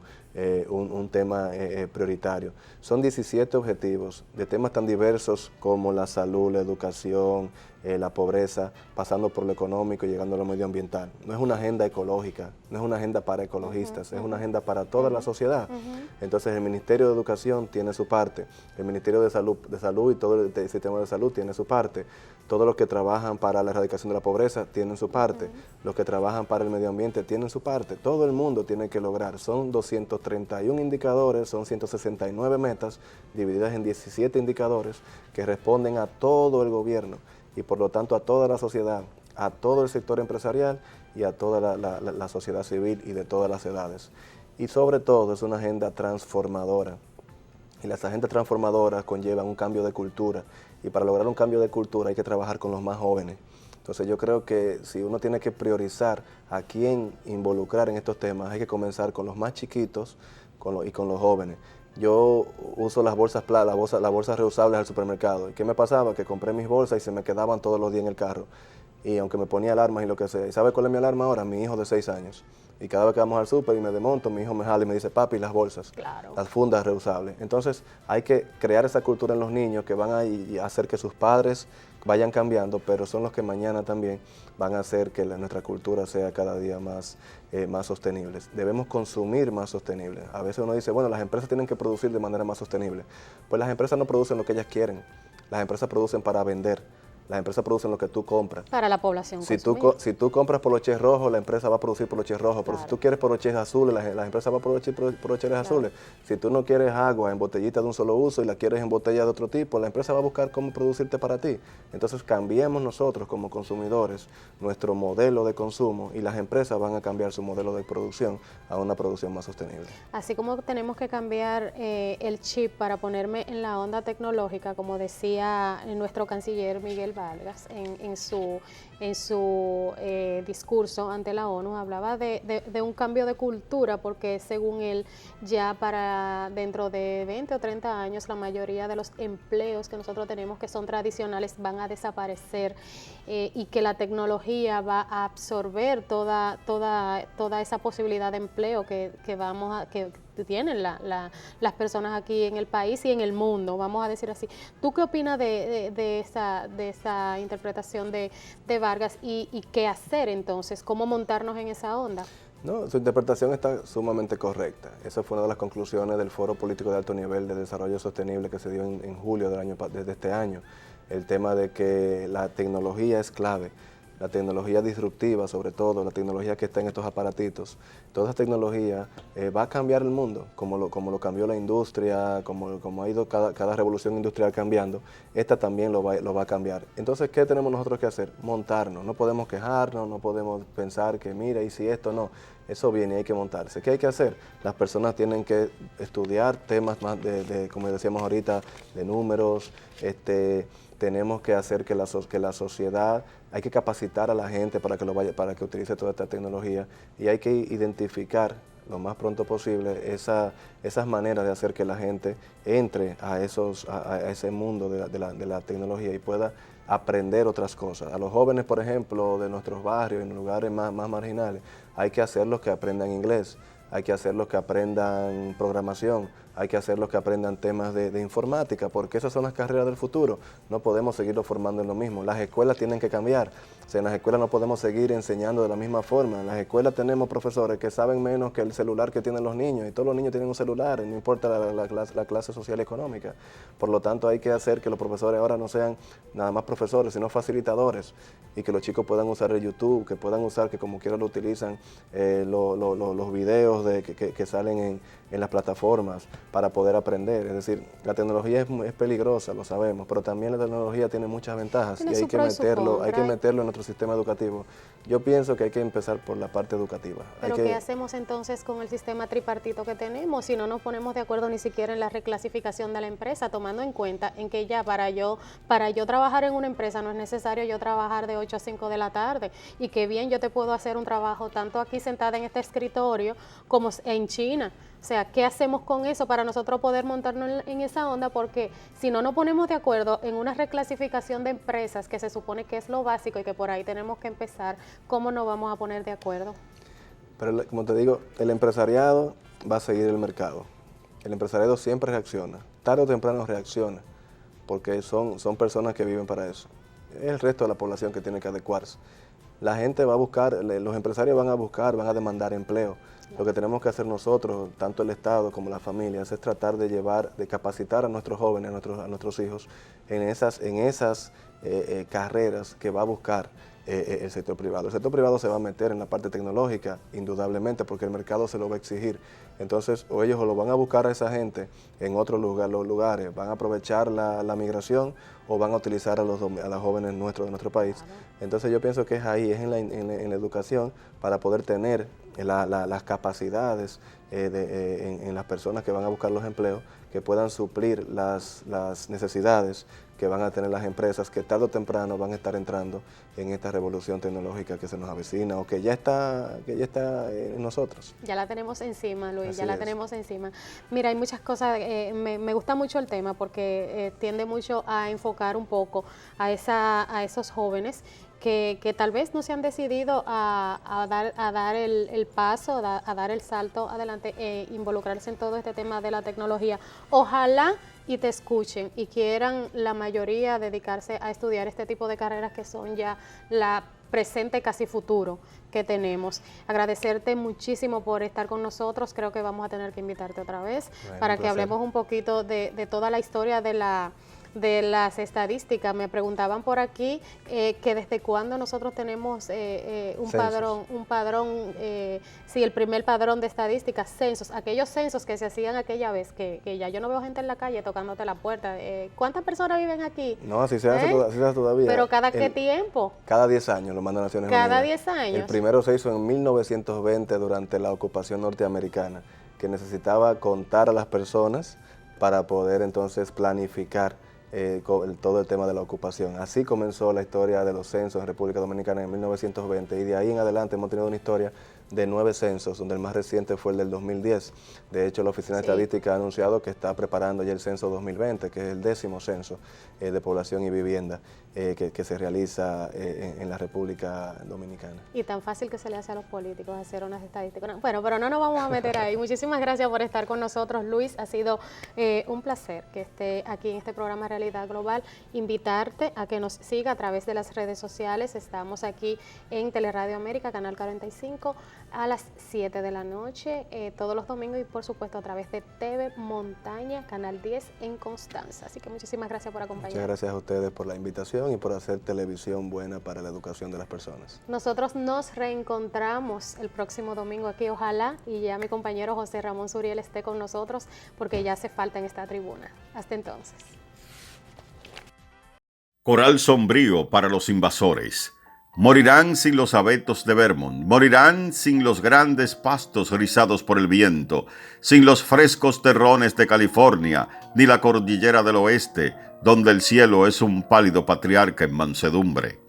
tema prioritario. Son 17 objetivos de temas tan diversos como la salud, la educación, la pobreza, pasando por lo económico y llegando a lo medioambiental. No es una agenda ecológica, no es una agenda para ecologistas, es una agenda para toda la sociedad. Entonces el Ministerio de Educación tiene su parte, el Ministerio de Salud y todo el sistema de salud tiene su parte, todos los que trabajan para la erradicación de la pobreza tienen su parte, los que trabajan para el medio ambiente tienen su parte, todo el mundo tiene que lograr. Son 231 indicadores, son 169 metas divididas en 17 indicadores que responden a todo el gobierno y por lo tanto a toda la sociedad, a todo el sector empresarial y a toda la sociedad civil y de todas las edades. Y sobre todo es una agenda transformadora. Y las agendas transformadoras conllevan un cambio de cultura. Y para lograr un cambio de cultura hay que trabajar con los más jóvenes. Entonces yo creo que si uno tiene que priorizar a quién involucrar en estos temas, hay que comenzar con los más chiquitos y con los jóvenes. Yo uso las bolsas reusables al supermercado. ¿Y qué me pasaba? Que compré mis bolsas y se me quedaban todos los días en el carro. Y aunque me ponía alarmas y lo que sea. ¿Y sabe cuál es mi alarma ahora? Mi hijo de 6 años. Y cada vez que vamos al súper y me desmonto, mi hijo me jala y me dice, papi, las bolsas, las fundas reusables. Entonces hay que crear esa cultura en los niños que van a hacer que sus padres vayan cambiando, pero son los que mañana también van a hacer que nuestra cultura sea cada día más sostenible. Debemos consumir más sostenible. A veces uno dice, bueno, las empresas tienen que producir de manera más sostenible. Pues las empresas no producen lo que ellas quieren, las empresas producen para vender. Las empresas producen lo que tú compras. Para la población si tú compras poloches rojos, la empresa va a producir poloches rojos. Pero si tú quieres poloches azules, la empresa va a producir poloches azules. Si tú no quieres agua en botellita de un solo uso y la quieres en botella de otro tipo, la empresa va a buscar cómo producirte para ti. Entonces cambiemos nosotros como consumidores nuestro modelo de consumo y las empresas van a cambiar su modelo de producción a una producción más sostenible. Así como tenemos que cambiar el chip para ponerme en la onda tecnológica, como decía nuestro canciller Miguel Vargas en su discurso ante la ONU, hablaba de un cambio de cultura, porque según él ya para dentro de 20 o 30 años la mayoría de los empleos que nosotros tenemos que son tradicionales van a desaparecer y que la tecnología va a absorber toda esa posibilidad de empleo que tienen las personas aquí en el país y en el mundo, vamos a decir así. ¿Tú qué opinas de esa interpretación de Vargas y qué hacer entonces? ¿Cómo montarnos en esa onda? No, su interpretación está sumamente correcta. Esa fue una de las conclusiones del Foro Político de Alto Nivel de Desarrollo Sostenible que se dio en julio de este año. El tema de que la tecnología es clave. La tecnología disruptiva, sobre todo, la tecnología que está en estos aparatitos, toda esa tecnología va a cambiar el mundo, como lo cambió la industria, como ha ido cada revolución industrial cambiando, esta también lo va a cambiar. Entonces, ¿qué tenemos nosotros que hacer? Montarnos, no podemos quejarnos, no podemos pensar que mira, y si esto no, eso viene, hay que montarse. ¿Qué hay que hacer? Las personas tienen que estudiar temas más como decíamos ahorita, de números, tenemos que hacer que la sociedad, hay que capacitar a la gente para que utilice toda esta tecnología y hay que identificar lo más pronto posible esas maneras de hacer que la gente entre a ese mundo de la tecnología y pueda aprender otras cosas. A los jóvenes, por ejemplo, de nuestros barrios, en lugares más marginales, hay que hacerlos que aprendan inglés, hay que hacerlos que aprendan programación, hay que hacerlos que aprendan temas de informática, porque esas son las carreras del futuro. No podemos seguirlos formando en lo mismo. Las escuelas tienen que cambiar. O sea, en las escuelas no podemos seguir enseñando de la misma forma. En las escuelas tenemos profesores que saben menos que el celular que tienen los niños, y todos los niños tienen un celular, no importa la clase social y económica. Por lo tanto, hay que hacer que los profesores ahora no sean nada más profesores, sino facilitadores, y que los chicos puedan usar el YouTube, que puedan usar, que como quiera lo utilizan, los videos que salen en las plataformas para poder aprender. Es decir, la tecnología es peligrosa, lo sabemos, pero también la tecnología tiene muchas ventajas y hay que meterlo en nuestro sistema educativo. Yo pienso que hay que empezar por la parte educativa. ¿Pero qué hacemos entonces con el sistema tripartito que tenemos si no nos ponemos de acuerdo ni siquiera en la reclasificación de la empresa, tomando en cuenta en que ya para yo trabajar en una empresa no es necesario yo trabajar de 8 a 5 de la tarde, y que bien yo te puedo hacer un trabajo tanto aquí sentada en este escritorio como en China? O sea, ¿qué hacemos con eso para nosotros poder montarnos en esa onda? Porque si no nos ponemos de acuerdo en una reclasificación de empresas, que se supone que es lo básico y que por ahí tenemos que empezar, ¿cómo nos vamos a poner de acuerdo? Pero como te digo, el empresariado va a seguir el mercado. El empresariado siempre reacciona, tarde o temprano reacciona, porque son personas que viven para eso. es el resto de la población que tiene que adecuarse. La gente va a buscar, los empresarios van a buscar, van a demandar empleo. Lo que tenemos que hacer nosotros, tanto el Estado como las familias, es tratar de de capacitar a nuestros jóvenes, a nuestros hijos, en esas carreras que va a buscar el sector privado. El sector privado se va a meter en la parte tecnológica, indudablemente, porque el mercado se lo va a exigir. Entonces, o ellos lo van a buscar a esa gente en otros lugares, van a aprovechar la migración o van a utilizar a los jóvenes nuestros de nuestro país. Entonces, yo pienso que es ahí, es en la educación, para poder tener las capacidades en las personas que van a buscar los empleos, que puedan suplir las necesidades que van a tener las empresas, que tarde o temprano van a estar entrando en esta revolución tecnológica que se nos avecina o que ya está en nosotros. Ya la tenemos encima, Luis, Así ya la es. tenemos encima. Mira, hay muchas cosas, me gusta mucho el tema porque tiende mucho a enfocar un poco a esos jóvenes que tal vez no se han decidido a dar el paso, a dar el salto adelante, involucrarse en todo este tema de la tecnología. Ojalá y te escuchen y quieran la mayoría dedicarse a estudiar este tipo de carreras que son ya la presente, casi futuro que tenemos. Agradecerte muchísimo por estar con nosotros. Creo que vamos a tener que invitarte otra vez para que hablemos un poquito de toda la historia de las estadísticas. Me preguntaban por aquí que desde cuándo nosotros tenemos un padrón, sí, el primer padrón de estadísticas, censos, aquellos censos que se hacían aquella vez, que ya yo no veo gente en la calle tocándote la puerta. ¿Cuántas personas viven aquí? No, así se hace todavía. ¿Pero cada qué tiempo? Cada 10 años lo mandan Naciones Unidas. Cada 10 años. El primero se hizo en 1920 durante la ocupación norteamericana, que necesitaba contar a las personas para poder entonces planificar todo el tema de la ocupación. Así comenzó la historia de los censos en República Dominicana en 1920 y de ahí en adelante hemos tenido una historia de 9 censos, donde el más reciente fue el del 2010. De hecho, la Oficina de Estadística ha anunciado que está preparando ya el censo 2020, que es el 10º censo de población y vivienda que se realiza en la República Dominicana. Y tan fácil que se le hace a los políticos hacer unas estadísticas. No, bueno, pero no nos vamos a meter ahí. Muchísimas gracias por estar con nosotros, Luis. Ha sido un placer que esté aquí en este programa Realidad Global. Invitarte a que nos siga a través de las redes sociales. Estamos aquí en Teleradio América, Canal 45, a las 7 de la noche, todos los domingos, y por supuesto a través de TV Montaña, Canal 10 en Constanza. Así que muchísimas gracias por acompañarnos. Muchas gracias a ustedes por la invitación y por hacer televisión buena para la educación de las personas. Nosotros nos reencontramos el próximo domingo aquí, ojalá, y ya mi compañero José Ramón Suriel esté con nosotros, porque ya hace falta en esta tribuna. Hasta entonces. Coral sombrío para los invasores. Morirán sin los abetos de Vermont, morirán sin los grandes pastos rizados por el viento, sin los frescos terrones de California, ni la cordillera del oeste, donde el cielo es un pálido patriarca en mansedumbre.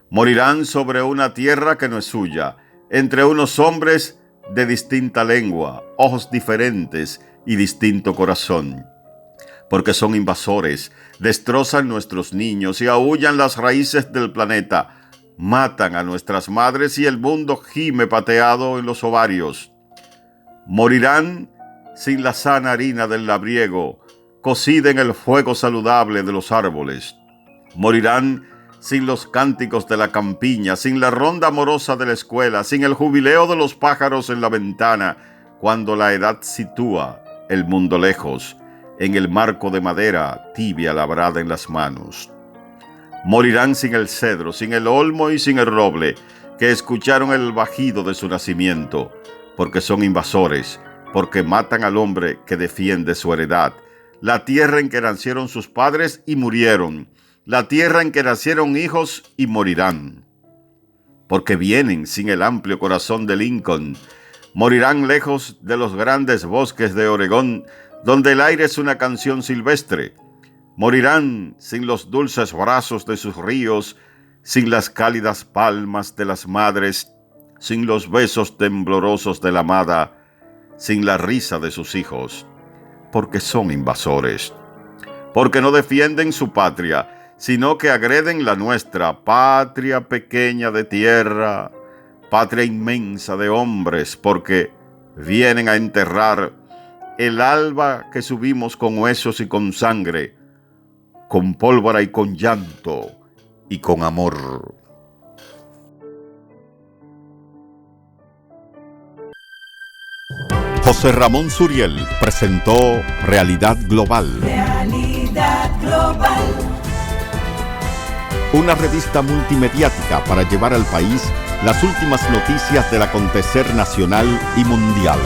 Morirán sobre una tierra que no es suya, entre unos hombres de distinta lengua, ojos diferentes y distinto corazón. Porque son invasores, destrozan nuestros niños y aúllan las raíces del planeta, matan a nuestras madres y el mundo gime pateado en los ovarios. Morirán sin la sana harina del labriego, cocida en el fuego saludable de los árboles. Morirán sin los cánticos de la campiña, sin la ronda amorosa de la escuela, sin el jubileo de los pájaros en la ventana, cuando la edad sitúa el mundo lejos, en el marco de madera tibia labrada en las manos. Morirán sin el cedro, sin el olmo y sin el roble, que escucharon el bajido de su nacimiento, porque son invasores, porque matan al hombre que defiende su heredad, la tierra en que nacieron sus padres y murieron, la tierra en que nacieron hijos y morirán. Porque vienen sin el amplio corazón de Lincoln, morirán lejos de los grandes bosques de Oregón, donde el aire es una canción silvestre. Morirán sin los dulces brazos de sus ríos, sin las cálidas palmas de las madres, sin los besos temblorosos de la amada, sin la risa de sus hijos, porque son invasores, porque no defienden su patria, sino que agreden la nuestra, patria pequeña de tierra, patria inmensa de hombres, porque vienen a enterrar el alba que subimos con huesos y con sangre, con pólvora y con llanto, y con amor. José Ramón Suriel presentó Realidad Global. Realidad global. Una revista multimediática para llevar al país las últimas noticias del acontecer nacional y mundial.